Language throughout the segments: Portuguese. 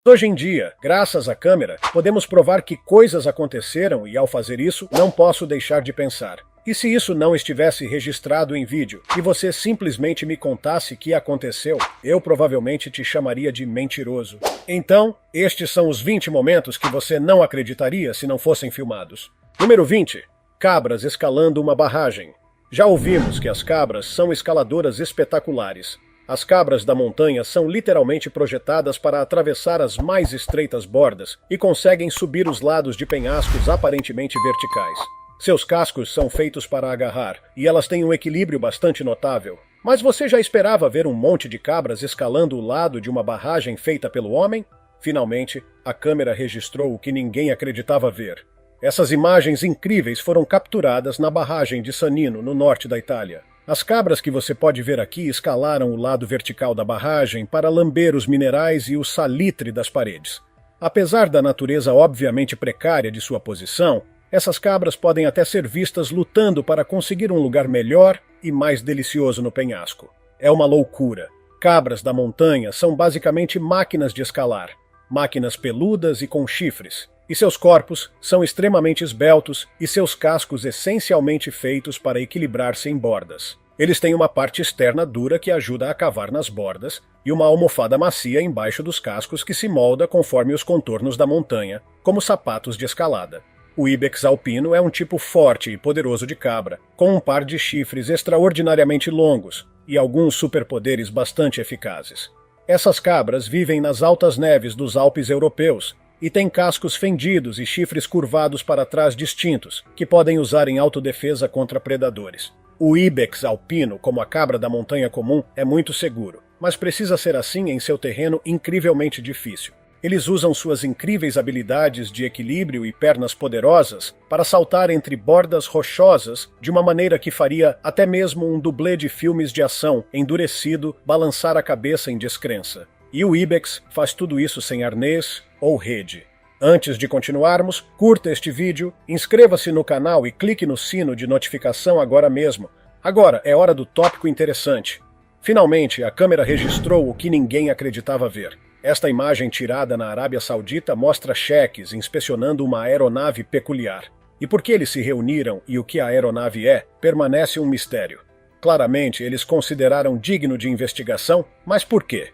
Hoje em dia, graças à câmera, podemos provar que coisas aconteceram e, ao fazer isso, não posso deixar de pensar. E se isso não estivesse registrado em vídeo, e você simplesmente me contasse que aconteceu, eu provavelmente te chamaria de mentiroso. Então, estes são os 20 momentos que você não acreditaria se não fossem filmados. Número 20. Cabras escalando uma barragem. Já ouvimos que as cabras são escaladoras espetaculares. As cabras da montanha são literalmente projetadas para atravessar as mais estreitas bordas e conseguem subir os lados de penhascos aparentemente verticais. Seus cascos são feitos para agarrar, e elas têm um equilíbrio bastante notável. Mas você já esperava ver um monte de cabras escalando o lado de uma barragem feita pelo homem? Finalmente, a câmera registrou o que ninguém acreditava ver. Essas imagens incríveis foram capturadas na barragem de Sannino, no norte da Itália. As cabras que você pode ver aqui escalaram o lado vertical da barragem para lamber os minerais e o salitre das paredes. Apesar da natureza obviamente precária de sua posição, essas cabras podem até ser vistas lutando para conseguir um lugar melhor e mais delicioso no penhasco. É uma loucura. Cabras da montanha são basicamente máquinas de escalar, máquinas peludas e com chifres. E seus corpos são extremamente esbeltos e seus cascos essencialmente feitos para equilibrar-se em bordas. Eles têm uma parte externa dura que ajuda a cavar nas bordas e uma almofada macia embaixo dos cascos que se molda conforme os contornos da montanha, como sapatos de escalada. O ibex alpino é um tipo forte e poderoso de cabra, com um par de chifres extraordinariamente longos e alguns superpoderes bastante eficazes. Essas cabras vivem nas altas neves dos Alpes europeus, e tem cascos fendidos e chifres curvados para trás distintos, que podem usar em autodefesa contra predadores. O ibex alpino, como a cabra da montanha comum, é muito seguro, mas precisa ser assim em seu terreno incrivelmente difícil. Eles usam suas incríveis habilidades de equilíbrio e pernas poderosas para saltar entre bordas rochosas de uma maneira que faria até mesmo um dublê de filmes de ação endurecido balançar a cabeça em descrença. E o ibex faz tudo isso sem arnês ou rede. Antes de continuarmos, curta este vídeo, inscreva-se no canal e clique no sino de notificação agora mesmo. Agora é hora do tópico interessante. Finalmente, a câmera registrou o que ninguém acreditava ver. Esta imagem tirada na Arábia Saudita mostra cheques inspecionando uma aeronave peculiar. E por que eles se reuniram e o que a aeronave é, permanece um mistério. Claramente, eles consideraram digno de investigação, mas por quê?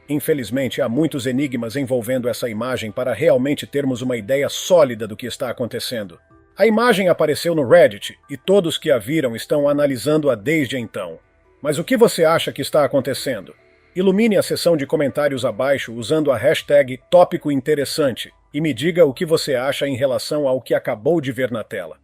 Infelizmente, há muitos enigmas envolvendo essa imagem para realmente termos uma ideia sólida do que está acontecendo. A imagem apareceu no Reddit e todos que a viram estão analisando-a desde então. Mas o que você acha que está acontecendo? Ilumine a seção de comentários abaixo usando a hashtag Tópico Interessante e me diga o que você acha em relação ao que acabou de ver na tela.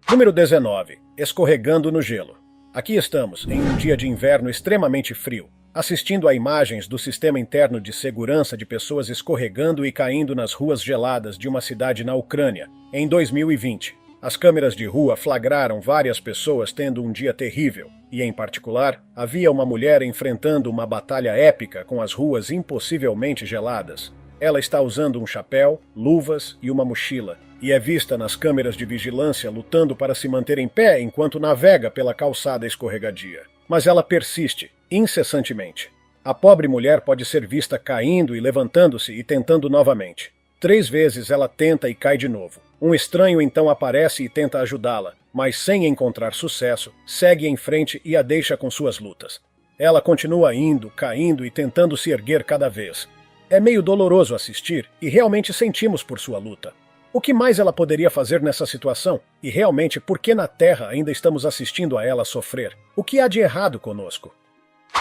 Número 19. Escorregando no gelo. Aqui estamos, em um dia de inverno extremamente frio, assistindo a imagens do sistema interno de segurança de pessoas escorregando e caindo nas ruas geladas de uma cidade na Ucrânia, em 2020. As câmeras de rua flagraram várias pessoas tendo um dia terrível, e em particular, havia uma mulher enfrentando uma batalha épica com as ruas impossivelmente geladas. Ela está usando um chapéu, luvas e uma mochila, e é vista nas câmeras de vigilância lutando para se manter em pé enquanto navega pela calçada escorregadia. Mas ela persiste, incessantemente. A pobre mulher pode ser vista caindo e levantando-se e tentando novamente. 3 vezes ela tenta e cai de novo. Um estranho então aparece e tenta ajudá-la, mas sem encontrar sucesso, segue em frente e a deixa com suas lutas. Ela continua indo, caindo e tentando se erguer cada vez. É meio doloroso assistir e realmente sentimos por sua luta. O que mais ela poderia fazer nessa situação? E realmente, por que na Terra ainda estamos assistindo a ela sofrer? O que há de errado conosco?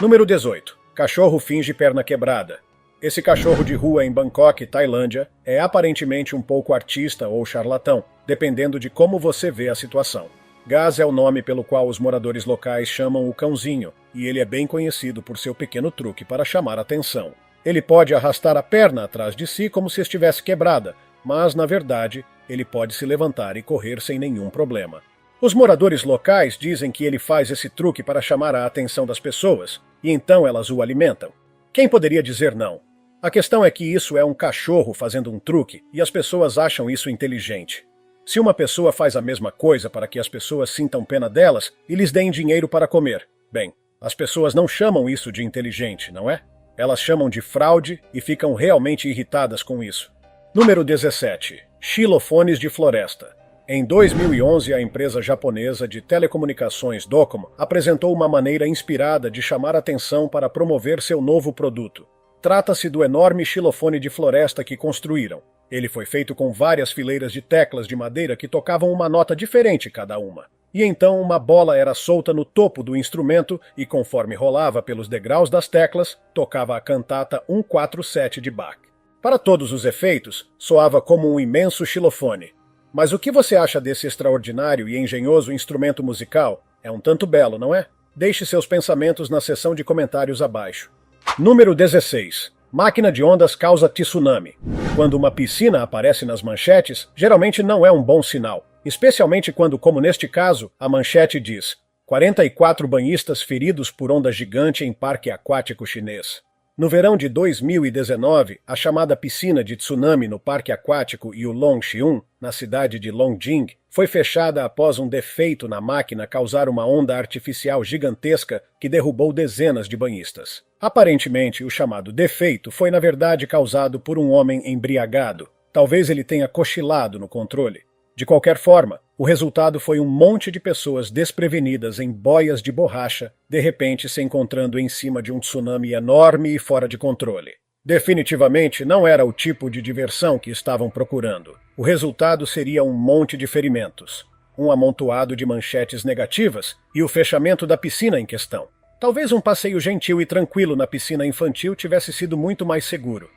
Número 18. Cachorro finge perna quebrada. Esse cachorro de rua em Bangkok, Tailândia, é aparentemente um pouco artista ou charlatão, dependendo de como você vê a situação. Gaz é o nome pelo qual os moradores locais chamam o cãozinho, e ele é bem conhecido por seu pequeno truque para chamar atenção. Ele pode arrastar a perna atrás de si como se estivesse quebrada, mas, na verdade, ele pode se levantar e correr sem nenhum problema. Os moradores locais dizem que ele faz esse truque para chamar a atenção das pessoas, e então elas o alimentam. Quem poderia dizer não? A questão é que isso é um cachorro fazendo um truque, e as pessoas acham isso inteligente. Se uma pessoa faz a mesma coisa para que as pessoas sintam pena delas e lhes deem dinheiro para comer, bem, as pessoas não chamam isso de inteligente, não é? Elas chamam de fraude e ficam realmente irritadas com isso. Número 17. Xilofones de floresta. Em 2011, a empresa japonesa de telecomunicações Docomo apresentou uma maneira inspirada de chamar atenção para promover seu novo produto. Trata-se do enorme xilofone de floresta que construíram. Ele foi feito com várias fileiras de teclas de madeira que tocavam uma nota diferente cada uma. E então uma bola era solta no topo do instrumento e, conforme rolava pelos degraus das teclas, tocava a cantata 147 de Bach. Para todos os efeitos, soava como um imenso xilofone. Mas o que você acha desse extraordinário e engenhoso instrumento musical? É um tanto belo, não é? Deixe seus pensamentos na seção de comentários abaixo. Número 16. Máquina de ondas causa tsunami. Quando uma piscina aparece nas manchetes, geralmente não é um bom sinal. Especialmente quando, como neste caso, a manchete diz 44 banhistas feridos por onda gigante em parque aquático chinês. No verão de 2019, a chamada piscina de tsunami no parque aquático Yulong-Xiun, na cidade de Longjing, foi fechada após um defeito na máquina causar uma onda artificial gigantesca que derrubou dezenas de banhistas. Aparentemente, o chamado defeito foi na verdade causado por um homem embriagado. Talvez ele tenha cochilado no controle. De qualquer forma, o resultado foi um monte de pessoas desprevenidas em boias de borracha, de repente se encontrando em cima de um tsunami enorme e fora de controle. Definitivamente não era o tipo de diversão que estavam procurando. O resultado seria um monte de ferimentos, um amontoado de manchetes negativas e o fechamento da piscina em questão. Talvez um passeio gentil e tranquilo na piscina infantil tivesse sido muito mais seguro.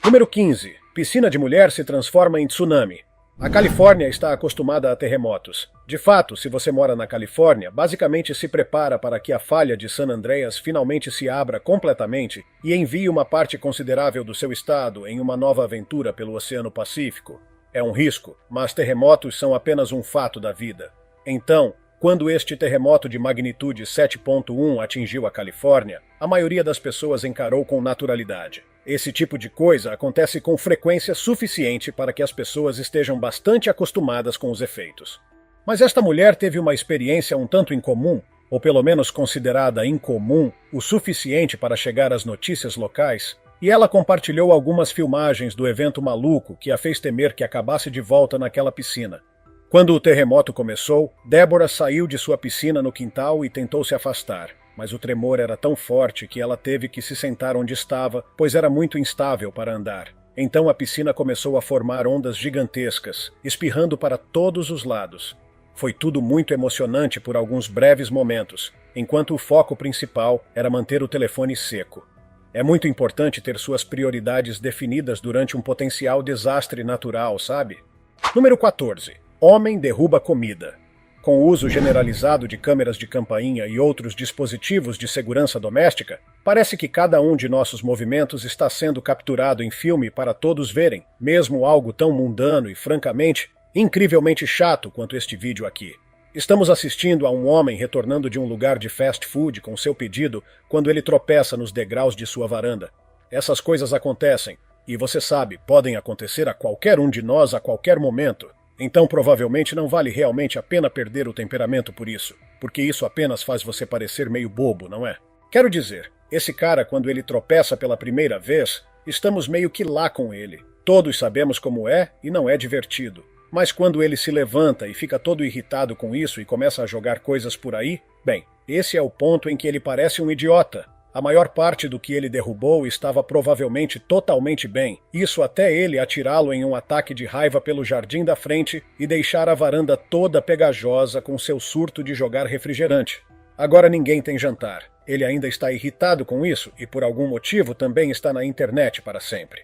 Número 15. Piscina de mulher se transforma em tsunami. A Califórnia está acostumada a terremotos. De fato, se você mora na Califórnia, basicamente se prepara para que a falha de San Andreas finalmente se abra completamente e envie uma parte considerável do seu estado em uma nova aventura pelo Oceano Pacífico. É um risco, mas terremotos são apenas um fato da vida. Então, quando este terremoto de magnitude 7.1 atingiu a Califórnia, a maioria das pessoas encarou com naturalidade. Esse tipo de coisa acontece com frequência suficiente para que as pessoas estejam bastante acostumadas com os efeitos. Mas esta mulher teve uma experiência um tanto incomum, ou pelo menos considerada incomum, o suficiente para chegar às notícias locais, e ela compartilhou algumas filmagens do evento maluco que a fez temer que acabasse de volta naquela piscina. Quando o terremoto começou, Deborah saiu de sua piscina no quintal e tentou se afastar. Mas o tremor era tão forte que ela teve que se sentar onde estava, pois era muito instável para andar. Então a piscina começou a formar ondas gigantescas, espirrando para todos os lados. Foi tudo muito emocionante por alguns breves momentos, enquanto o foco principal era manter o telefone seco. É muito importante ter suas prioridades definidas durante um potencial desastre natural, sabe? Número 14. Homem derruba comida. Com o uso generalizado de câmeras de campainha e outros dispositivos de segurança doméstica, parece que cada um de nossos movimentos está sendo capturado em filme para todos verem, mesmo algo tão mundano e, francamente, incrivelmente chato quanto este vídeo aqui. Estamos assistindo a um homem retornando de um lugar de fast food com seu pedido quando ele tropeça nos degraus de sua varanda. Essas coisas acontecem, e você sabe, podem acontecer a qualquer um de nós a qualquer momento. Então provavelmente não vale realmente a pena perder o temperamento por isso, porque isso apenas faz você parecer meio bobo, não é? Quero dizer, esse cara quando ele tropeça pela primeira vez, estamos meio que lá com ele. Todos sabemos como é e não é divertido. Mas quando ele se levanta e fica todo irritado com isso e começa a jogar coisas por aí, bem, esse é o ponto em que ele parece um idiota. A maior parte do que ele derrubou estava provavelmente totalmente bem, isso até ele atirá-lo em um ataque de raiva pelo jardim da frente e deixar a varanda toda pegajosa com seu surto de jogar refrigerante. Agora ninguém tem jantar. Ele ainda está irritado com isso e por algum motivo também está na internet para sempre.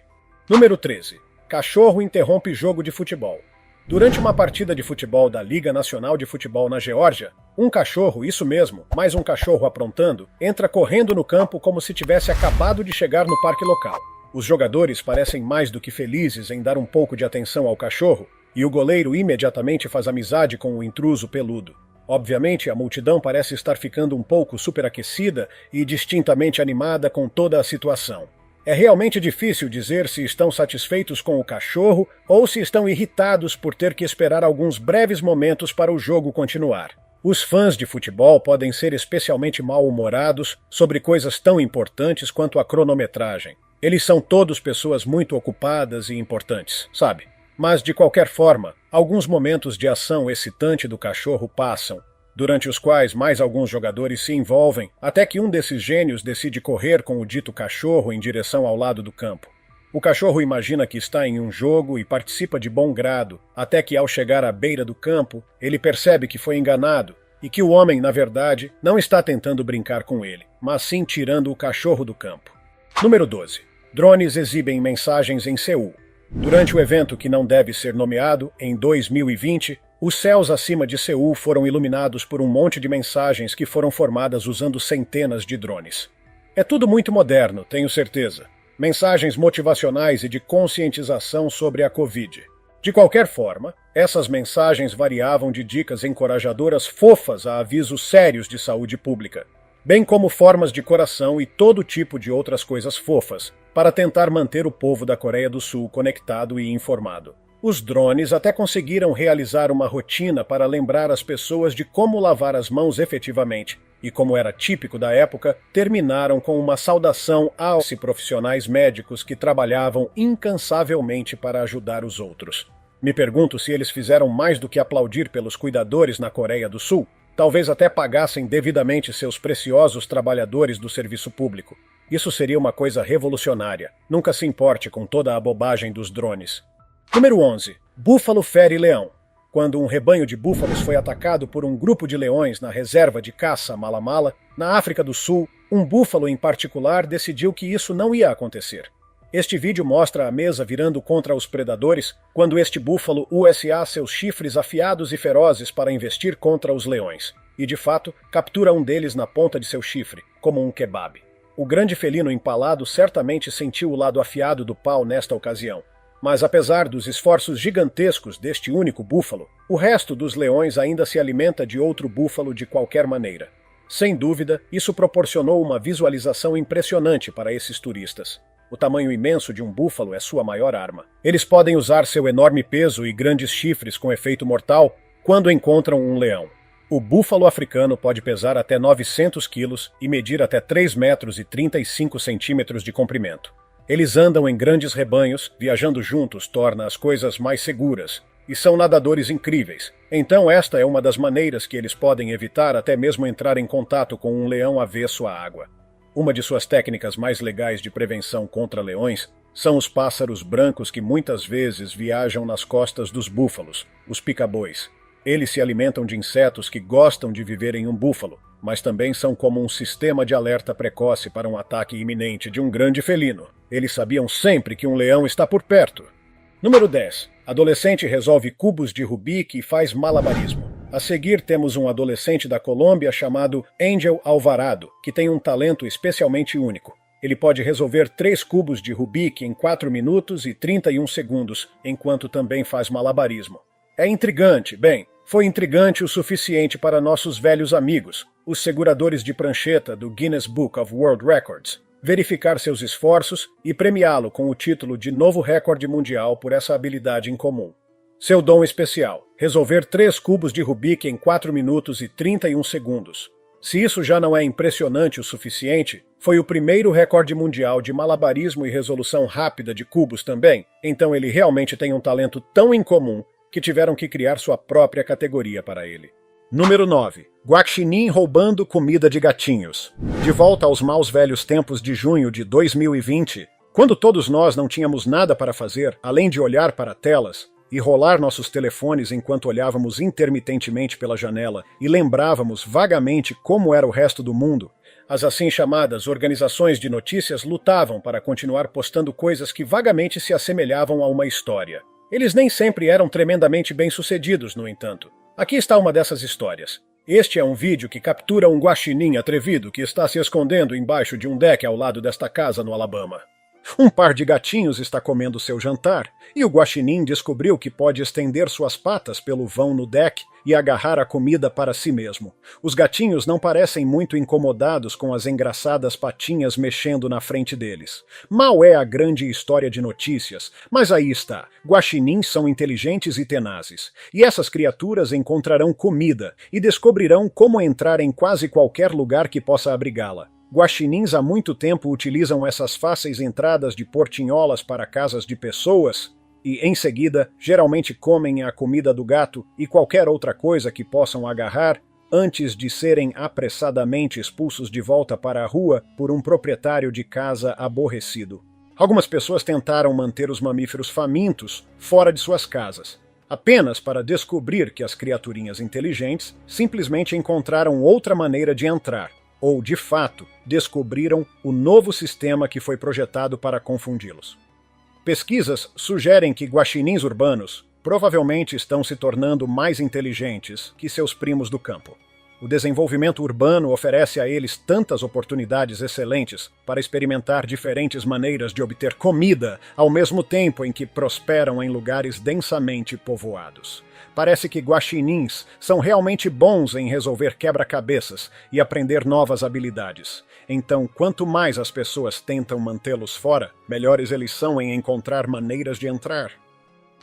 Número 13. Cachorro interrompe jogo de futebol. Durante uma partida de futebol da Liga Nacional de Futebol na Geórgia, um cachorro, isso mesmo, mais um cachorro aprontando, entra correndo no campo como se tivesse acabado de chegar no parque local. Os jogadores parecem mais do que felizes em dar um pouco de atenção ao cachorro, e o goleiro imediatamente faz amizade com o intruso peludo. Obviamente, a multidão parece estar ficando um pouco superaquecida e distintamente animada com toda a situação. É realmente difícil dizer se estão satisfeitos com o cachorro ou se estão irritados por ter que esperar alguns breves momentos para o jogo continuar. Os fãs de futebol podem ser especialmente mal-humorados sobre coisas tão importantes quanto a cronometragem. Eles são todos pessoas muito ocupadas e importantes, sabe? Mas, de qualquer forma, alguns momentos de ação excitante do cachorro passam, durante os quais mais alguns jogadores se envolvem, até que um desses gênios decide correr com o dito cachorro em direção ao lado do campo. O cachorro imagina que está em um jogo e participa de bom grado, até que ao chegar à beira do campo, ele percebe que foi enganado e que o homem, na verdade, não está tentando brincar com ele, mas sim tirando o cachorro do campo. Número 12. Drones exibem mensagens em Seul. Durante o evento que não deve ser nomeado, em 2020, os céus acima de Seul foram iluminados por um monte de mensagens que foram formadas usando centenas de drones. É tudo muito moderno, tenho certeza. Mensagens motivacionais e de conscientização sobre a Covid. De qualquer forma, essas mensagens variavam de dicas encorajadoras fofas a avisos sérios de saúde pública, bem como formas de coração e todo tipo de outras coisas fofas, para tentar manter o povo da Coreia do Sul conectado e informado. Os drones até conseguiram realizar uma rotina para lembrar as pessoas de como lavar as mãos efetivamente, e como era típico da época, terminaram com uma saudação aos profissionais médicos que trabalhavam incansavelmente para ajudar os outros. Me pergunto se eles fizeram mais do que aplaudir pelos cuidadores na Coreia do Sul, talvez até pagassem devidamente seus preciosos trabalhadores do serviço público. Isso seria uma coisa revolucionária. Nunca se importe com toda a bobagem dos drones. Número 11. Búfalo fere leão. Quando um rebanho de búfalos foi atacado por um grupo de leões na reserva de caça Mala Mala, na África do Sul, um búfalo em particular decidiu que isso não ia acontecer. Este vídeo mostra a mesa virando contra os predadores quando este búfalo usa seus chifres afiados e ferozes para investir contra os leões, e de fato captura um deles na ponta de seu chifre, como um kebab. O grande felino empalado certamente sentiu o lado afiado do pau nesta ocasião. Mas apesar dos esforços gigantescos deste único búfalo, o resto dos leões ainda se alimenta de outro búfalo de qualquer maneira. Sem dúvida, isso proporcionou uma visualização impressionante para esses turistas. O tamanho imenso de um búfalo é sua maior arma. Eles podem usar seu enorme peso e grandes chifres com efeito mortal quando encontram um leão. O búfalo africano pode pesar até 900 quilos e medir até 3 metros e 35 centímetros de comprimento. Eles andam em grandes rebanhos, viajando juntos torna as coisas mais seguras, e são nadadores incríveis. Então esta é uma das maneiras que eles podem evitar até mesmo entrar em contato com um leão avesso à água. Uma de suas técnicas mais legais de prevenção contra leões são os pássaros brancos que muitas vezes viajam nas costas dos búfalos, os pica-bois. Eles se alimentam de insetos que gostam de viver em um búfalo, mas também são como um sistema de alerta precoce para um ataque iminente de um grande felino. Eles sabiam sempre que um leão está por perto. Número 10. Adolescente resolve cubos de Rubik e faz malabarismo. A seguir temos um adolescente da Colômbia chamado Angel Alvarado, que tem um talento especialmente único. Ele pode resolver 3 cubos de Rubik em 4 minutos e 31 segundos, enquanto também faz malabarismo. É intrigante, bem, foi intrigante o suficiente para nossos velhos amigos, os seguradores de prancheta do Guinness Book of World Records, verificar seus esforços e premiá-lo com o título de novo recorde mundial por essa habilidade incomum. Seu dom especial, resolver 3 cubos de Rubik em 4 minutos e 31 segundos. Se isso já não é impressionante o suficiente, foi o primeiro recorde mundial de malabarismo e resolução rápida de cubos também, então ele realmente tem um talento tão incomum que tiveram que criar sua própria categoria para ele. Número 9. Guaxinim roubando comida de gatinhos. De volta aos maus velhos tempos de junho de 2020, quando todos nós não tínhamos nada para fazer, além de olhar para telas e rolar nossos telefones enquanto olhávamos intermitentemente pela janela e lembrávamos vagamente como era o resto do mundo, as assim chamadas organizações de notícias lutavam para continuar postando coisas que vagamente se assemelhavam a uma história. Eles nem sempre eram tremendamente bem-sucedidos, no entanto. Aqui está uma dessas histórias. Este é um vídeo que captura um guaxinim atrevido que está se escondendo embaixo de um deck ao lado desta casa no Alabama. Um par de gatinhos está comendo seu jantar, e o guaxinim descobriu que pode estender suas patas pelo vão no deck e agarrar a comida para si mesmo. Os gatinhos não parecem muito incomodados com as engraçadas patinhas mexendo na frente deles. Mal é a grande história de notícias, mas aí está. Guaxinins são inteligentes e tenazes, e essas criaturas encontrarão comida e descobrirão como entrar em quase qualquer lugar que possa abrigá-la. Guaxinins há muito tempo utilizam essas fáceis entradas de portinholas para casas de pessoas e, em seguida, geralmente comem a comida do gato e qualquer outra coisa que possam agarrar antes de serem apressadamente expulsos de volta para a rua por um proprietário de casa aborrecido. Algumas pessoas tentaram manter os mamíferos famintos fora de suas casas, apenas para descobrir que as criaturinhas inteligentes simplesmente encontraram outra maneira de entrar, ou, de fato, descobriram o novo sistema que foi projetado para confundi-los. Pesquisas sugerem que guaxinins urbanos provavelmente estão se tornando mais inteligentes que seus primos do campo. O desenvolvimento urbano oferece a eles tantas oportunidades excelentes para experimentar diferentes maneiras de obter comida, ao mesmo tempo em que prosperam em lugares densamente povoados. Parece que guaxinins são realmente bons em resolver quebra-cabeças e aprender novas habilidades. Então, quanto mais as pessoas tentam mantê-los fora, melhores eles são em encontrar maneiras de entrar.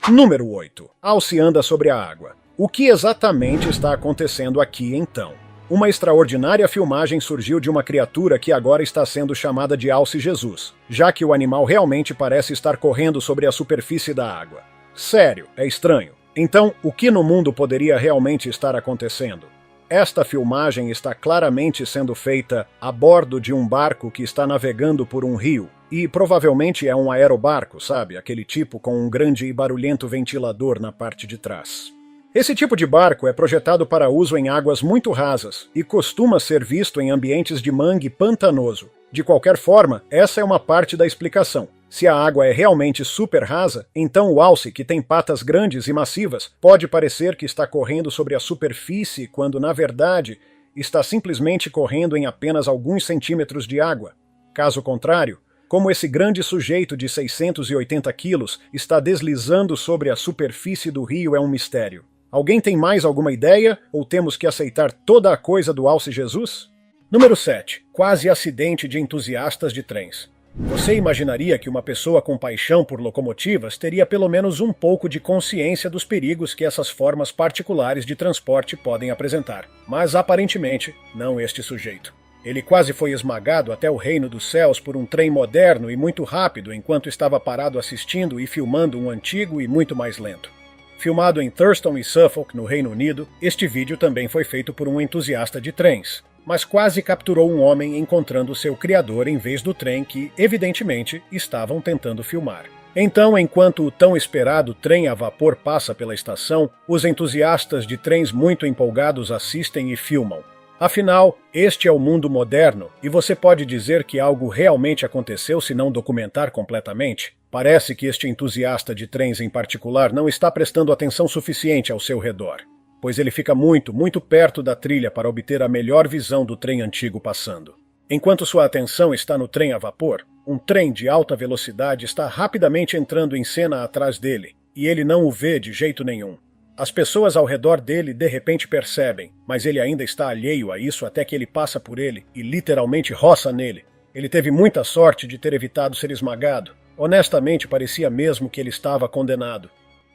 Número 8. Alce anda sobre a água. O que exatamente está acontecendo aqui, então? Uma extraordinária filmagem surgiu de uma criatura que agora está sendo chamada de Alce Jesus, já que o animal realmente parece estar correndo sobre a superfície da água. Sério, é estranho. Então, o que no mundo poderia realmente estar acontecendo? Esta filmagem está claramente sendo feita a bordo de um barco que está navegando por um rio, e provavelmente é um aerobarco, sabe? Aquele tipo com um grande e barulhento ventilador na parte de trás. Esse tipo de barco é projetado para uso em águas muito rasas e costuma ser visto em ambientes de mangue pantanoso. De qualquer forma, essa é uma parte da explicação. Se a água é realmente super rasa, então o alce, que tem patas grandes e massivas, pode parecer que está correndo sobre a superfície quando, na verdade, está simplesmente correndo em apenas alguns centímetros de água. Caso contrário, como esse grande sujeito de 680 quilos está deslizando sobre a superfície do rio é um mistério. Alguém tem mais alguma ideia, ou temos que aceitar toda a coisa do Alce Jesus? Número 7. Quase acidente de entusiastas de trens. Você imaginaria que uma pessoa com paixão por locomotivas teria pelo menos um pouco de consciência dos perigos que essas formas particulares de transporte podem apresentar. Mas, aparentemente, não este sujeito. Ele quase foi esmagado até o reino dos céus por um trem moderno e muito rápido enquanto estava parado assistindo e filmando um antigo e muito mais lento. Filmado em Thurston e Suffolk, no Reino Unido, este vídeo também foi feito por um entusiasta de trens, mas quase capturou um homem encontrando seu criador em vez do trem que, evidentemente, estavam tentando filmar. Então, enquanto o tão esperado trem a vapor passa pela estação, os entusiastas de trens muito empolgados assistem e filmam. Afinal, este é o mundo moderno, e você pode dizer que algo realmente aconteceu se não documentar completamente? Parece que este entusiasta de trens em particular não está prestando atenção suficiente ao seu redor, pois ele fica muito, muito perto da trilha para obter a melhor visão do trem antigo passando. Enquanto sua atenção está no trem a vapor, um trem de alta velocidade está rapidamente entrando em cena atrás dele, e ele não o vê de jeito nenhum. As pessoas ao redor dele de repente percebem, mas ele ainda está alheio a isso até que ele passa por ele e literalmente roça nele. Ele teve muita sorte de ter evitado ser esmagado. Honestamente, parecia mesmo que ele estava condenado.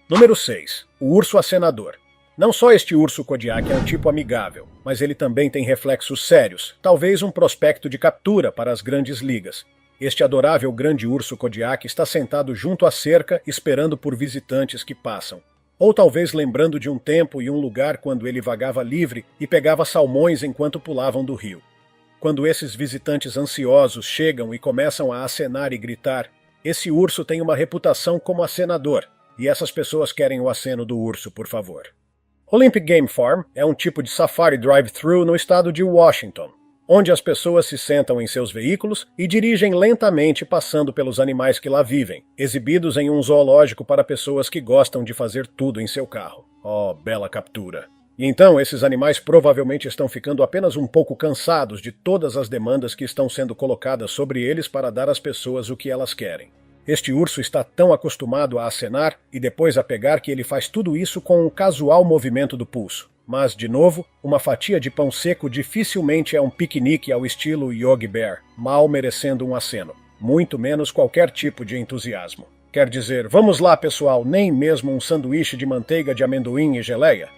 Número 6. O urso acenador. Não só este urso Kodiak é um tipo amigável, mas ele também tem reflexos sérios, talvez um prospecto de captura para as grandes ligas. Este adorável grande urso Kodiak está sentado junto à cerca esperando por visitantes que passam. Ou talvez lembrando de um tempo e um lugar quando ele vagava livre e pegava salmões enquanto pulavam do rio. Quando esses visitantes ansiosos chegam e começam a acenar e gritar, esse urso tem uma reputação como acenador, e essas pessoas querem o aceno do urso, por favor. Olympic Game Farm é um tipo de safari drive-thru no estado de Washington, onde as pessoas se sentam em seus veículos e dirigem lentamente passando pelos animais que lá vivem, exibidos em um zoológico para pessoas que gostam de fazer tudo em seu carro. Oh, bela captura! E então esses animais provavelmente estão ficando apenas um pouco cansados de todas as demandas que estão sendo colocadas sobre eles para dar às pessoas o que elas querem. Este urso está tão acostumado a acenar e depois a pegar que ele faz tudo isso com um casual movimento do pulso. Mas, de novo, uma fatia de pão seco dificilmente é um piquenique ao estilo Yogi Bear, mal merecendo um aceno, muito menos qualquer tipo de entusiasmo. Quer dizer, vamos lá pessoal, nem mesmo um sanduíche de manteiga de amendoim e geleia?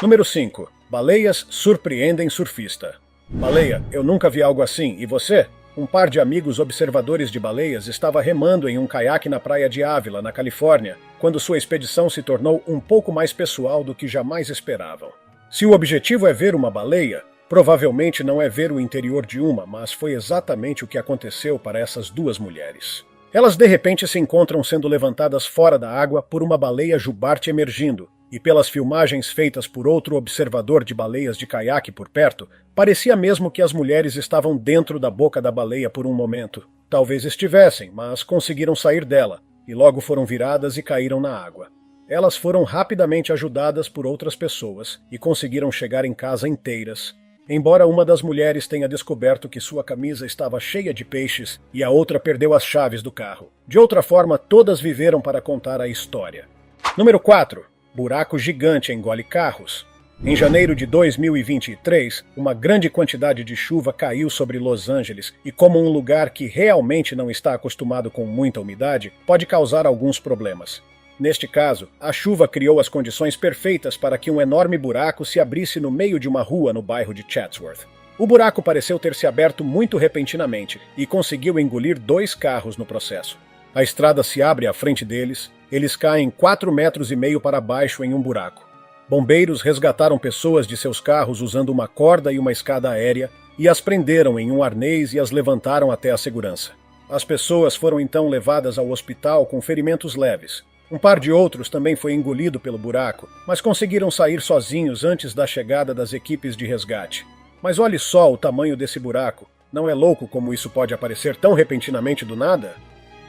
Número 5. Baleias surpreendem surfista. Baleia, eu nunca vi algo assim, e você? Um par de amigos observadores de baleias estava remando em um caiaque na praia de Ávila, na Califórnia, quando sua expedição se tornou um pouco mais pessoal do que jamais esperavam. Se o objetivo é ver uma baleia, provavelmente não é ver o interior de uma, mas foi exatamente o que aconteceu para essas duas mulheres. Elas de repente se encontram sendo levantadas fora da água por uma baleia jubarte emergindo, e pelas filmagens feitas por outro observador de baleias de caiaque por perto, parecia mesmo que as mulheres estavam dentro da boca da baleia por um momento. Talvez estivessem, mas conseguiram sair dela, e logo foram viradas e caíram na água. Elas foram rapidamente ajudadas por outras pessoas e conseguiram chegar em casa inteiras, embora uma das mulheres tenha descoberto que sua camisa estava cheia de peixes e a outra perdeu as chaves do carro. De outra forma, todas viveram para contar a história. Número 4. Buraco gigante engole carros. Em janeiro de 2023, uma grande quantidade de chuva caiu sobre Los Angeles e, como um lugar que realmente não está acostumado com muita umidade, pode causar alguns problemas. Neste caso, a chuva criou as condições perfeitas para que um enorme buraco se abrisse no meio de uma rua no bairro de Chatsworth. O buraco pareceu ter se aberto muito repentinamente e conseguiu engolir 2 carros no processo. A estrada se abre à frente deles, eles caem 4,5 metros para baixo em um buraco. Bombeiros resgataram pessoas de seus carros usando uma corda e uma escada aérea e as prenderam em um arnês e as levantaram até a segurança. As pessoas foram então levadas ao hospital com ferimentos leves. Um par de outros também foi engolido pelo buraco, mas conseguiram sair sozinhos antes da chegada das equipes de resgate. Mas olhe só o tamanho desse buraco. Não é louco como isso pode aparecer tão repentinamente do nada?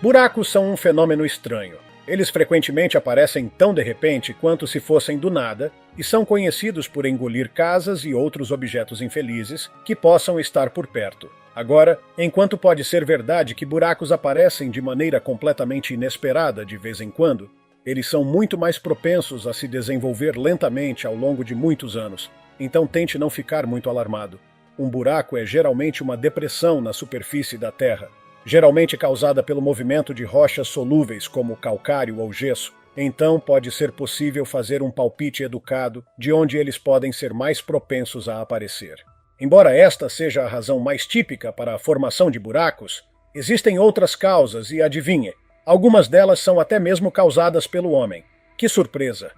Buracos são um fenômeno estranho. Eles frequentemente aparecem tão de repente quanto se fossem do nada e são conhecidos por engolir casas e outros objetos infelizes que possam estar por perto. Agora, enquanto pode ser verdade que buracos aparecem de maneira completamente inesperada de vez em quando, eles são muito mais propensos a se desenvolver lentamente ao longo de muitos anos. Então tente não ficar muito alarmado. Um buraco é geralmente uma depressão na superfície da Terra, geralmente causada pelo movimento de rochas solúveis como calcário ou gesso. Então pode ser possível fazer um palpite educado de onde eles podem ser mais propensos a aparecer. Embora esta seja a razão mais típica para a formação de buracos, existem outras causas e, adivinhe, algumas delas são até mesmo causadas pelo homem. Que surpresa!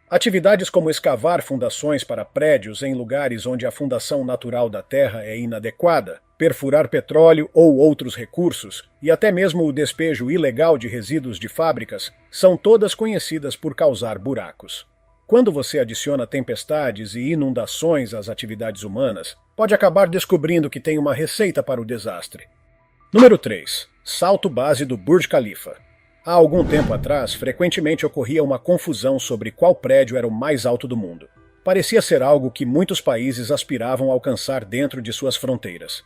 Atividades como escavar fundações para prédios em lugares onde a fundação natural da terra é inadequada, perfurar petróleo ou outros recursos, e até mesmo o despejo ilegal de resíduos de fábricas, são todas conhecidas por causar buracos. Quando você adiciona tempestades e inundações às atividades humanas, pode acabar descobrindo que tem uma receita para o desastre. Número 3. Salto base do Burj Khalifa. Há algum tempo atrás, frequentemente ocorria uma confusão sobre qual prédio era o mais alto do mundo. Parecia ser algo que muitos países aspiravam a alcançar dentro de suas fronteiras.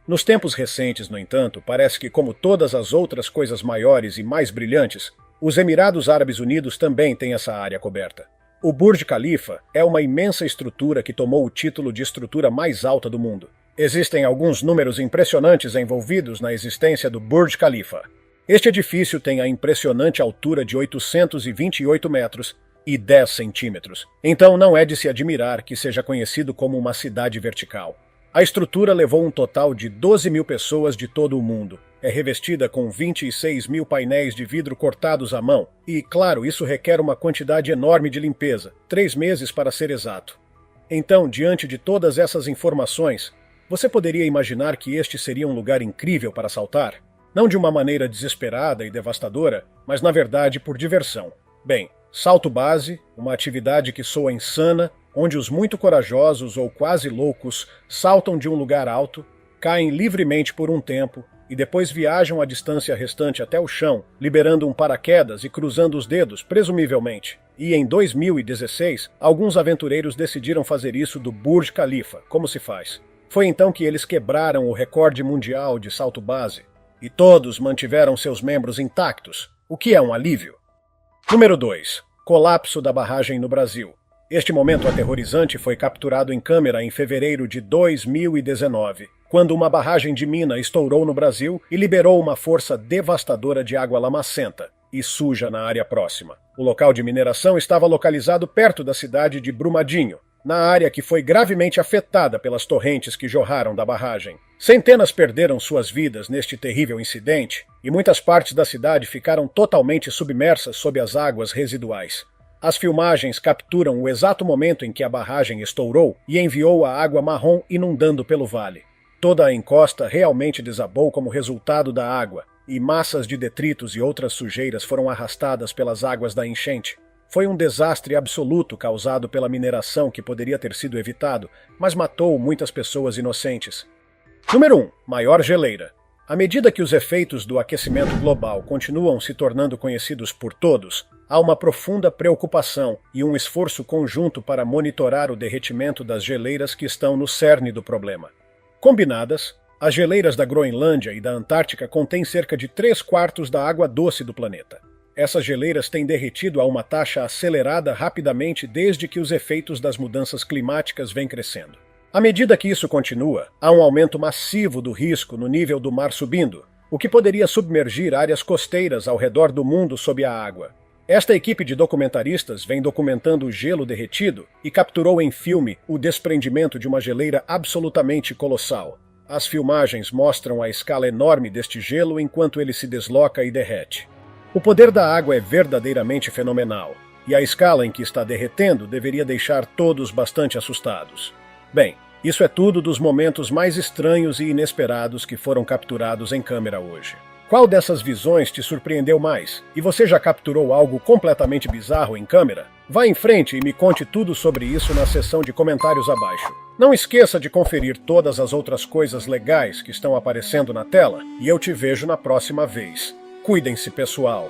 Nos tempos recentes, no entanto, parece que, como todas as outras coisas maiores e mais brilhantes, os Emirados Árabes Unidos também têm essa área coberta. O Burj Khalifa é uma imensa estrutura que tomou o título de estrutura mais alta do mundo. Existem alguns números impressionantes envolvidos na existência do Burj Khalifa. Este edifício tem a impressionante altura de 828 metros e 10 centímetros. Então não é de se admirar que seja conhecido como uma cidade vertical. A estrutura levou um total de 12 mil pessoas de todo o mundo. É revestida com 26 mil painéis de vidro cortados à mão. E, claro, isso requer uma quantidade enorme de limpeza, 3 meses para ser exato. Então, diante de todas essas informações, você poderia imaginar que este seria um lugar incrível para saltar? Não de uma maneira desesperada e devastadora, mas na verdade por diversão. Bem, salto base, uma atividade que soa insana, onde os muito corajosos ou quase loucos saltam de um lugar alto, caem livremente por um tempo e depois viajam a distância restante até o chão, liberando um paraquedas e cruzando os dedos, presumivelmente. E em 2016, alguns aventureiros decidiram fazer isso do Burj Khalifa, como se faz. Foi então que eles quebraram o recorde mundial de salto base. E todos mantiveram seus membros intactos, o que é um alívio. Número 2. Colapso da barragem no Brasil. Este momento aterrorizante foi capturado em câmera em fevereiro de 2019, quando uma barragem de mina estourou no Brasil e liberou uma força devastadora de água lamacenta e suja na área próxima. O local de mineração estava localizado perto da cidade de Brumadinho, na área que foi gravemente afetada pelas torrentes que jorraram da barragem. Centenas perderam suas vidas neste terrível incidente e muitas partes da cidade ficaram totalmente submersas sob as águas residuais. As filmagens capturam o exato momento em que a barragem estourou e enviou a água marrom inundando pelo vale. Toda a encosta realmente desabou como resultado da água, e massas de detritos e outras sujeiras foram arrastadas pelas águas da enchente. Foi um desastre absoluto causado pela mineração que poderia ter sido evitado, mas matou muitas pessoas inocentes. Número 1. Maior geleira. À medida que os efeitos do aquecimento global continuam se tornando conhecidos por todos, há uma profunda preocupação e um esforço conjunto para monitorar o derretimento das geleiras que estão no cerne do problema. Combinadas, as geleiras da Groenlândia e da Antártica contêm cerca de 3/4 da água doce do planeta. Essas geleiras têm derretido a uma taxa acelerada rapidamente desde que os efeitos das mudanças climáticas vêm crescendo. À medida que isso continua, há um aumento massivo do risco no nível do mar subindo, o que poderia submergir áreas costeiras ao redor do mundo sob a água. Esta equipe de documentaristas vem documentando o gelo derretido e capturou em filme o desprendimento de uma geleira absolutamente colossal. As filmagens mostram a escala enorme deste gelo enquanto ele se desloca e derrete. O poder da água é verdadeiramente fenomenal, e a escala em que está derretendo deveria deixar todos bastante assustados. Bem, isso é tudo dos momentos mais estranhos e inesperados que foram capturados em câmera hoje. Qual dessas visões te surpreendeu mais? E você já capturou algo completamente bizarro em câmera? Vá em frente e me conte tudo sobre isso na seção de comentários abaixo. Não esqueça de conferir todas as outras coisas legais que estão aparecendo na tela e eu te vejo na próxima vez. Cuidem-se, pessoal!